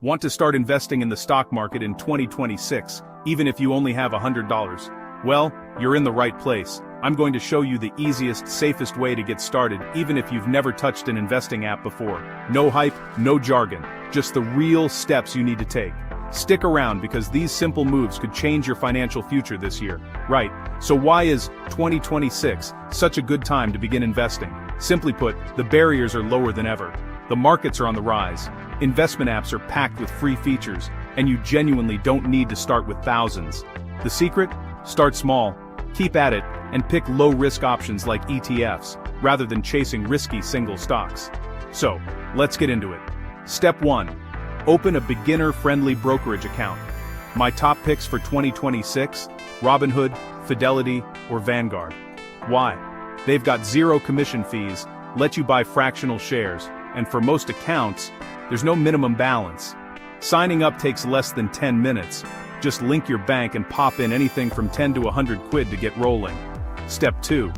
Want to start investing in the stock market in 2026, even if you only have $100? Well, you're in the right place. I'm going to show you the easiest, safest way to get started, even if you've never touched an investing app before. No hype, no jargon, just the real steps you need to take. Stick around because these simple moves could change your financial future this year. Right, so why is 2026 such a good time to begin investing? Simply put, the barriers are lower than ever. The markets are on the rise. Investment apps are packed with free features, and you genuinely don't need to start with thousands. The secret? Start small, keep at it, and pick low-risk options like ETFs, rather than chasing risky single stocks. So, let's get into it. Step 1. Open a beginner-friendly brokerage account. My top picks for 2026, Robinhood, Fidelity, or Vanguard. Why? They've got zero commission fees, let you buy fractional shares, and for most accounts, there's no minimum balance. Signing up takes less than 10 minutes. Just link your bank and pop in anything from 10 to 100 quid to get rolling. Step 2.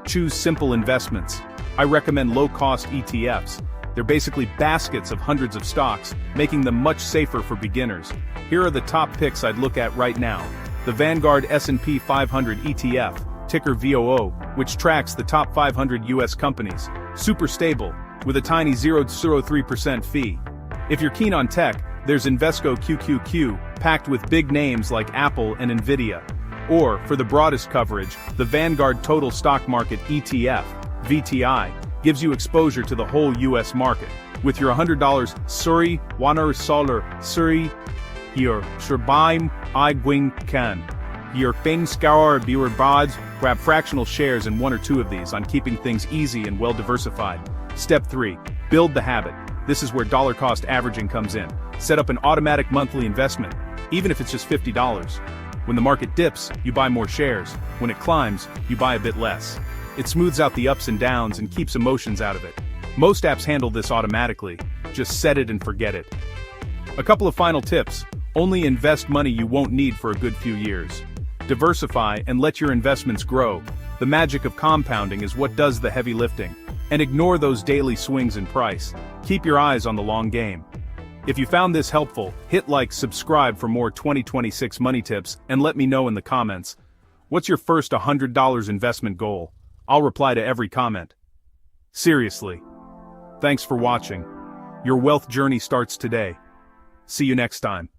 Choose simple investments. I recommend low-cost ETFs. They're basically baskets of hundreds of stocks, making them much safer for beginners. Here are the top picks I'd look at right now. The Vanguard S&P 500 ETF, ticker VOO, which tracks the top 500 US companies. Super stable, with a tiny 0.03% fee. If you're keen on tech, there's Invesco QQQ, packed with big names like Apple and Nvidia. Or, for the broadest coverage, the Vanguard Total Stock Market ETF, VTI, gives you exposure to the whole US market. With your $100, Suri, Waner Solar, Suri, hier, Sherbaim, I Gwing Kan. Your Feinskauer Buer Bods, grab fractional shares in one or two of these on keeping things easy and well diversified. Step 3. Build the habit. This is where dollar cost averaging comes in. Set up an automatic monthly investment, even if it's just $50. When the market dips, you buy more shares. When it climbs, you buy a bit less. It smooths out the ups and downs and keeps emotions out of it. Most apps handle this automatically. Just set it and forget it. A couple of final tips. Only invest money you won't need for a good few years. Diversify and let your investments grow. The magic of compounding is what does the heavy lifting. And ignore those daily swings in price. Keep your eyes on the long game. If you found this helpful, hit like, subscribe for more 2026 money tips, and let me know in the comments. What's your first $100 investment goal? I'll reply to every comment. Seriously. Thanks for watching. Your wealth journey starts today. See you next time.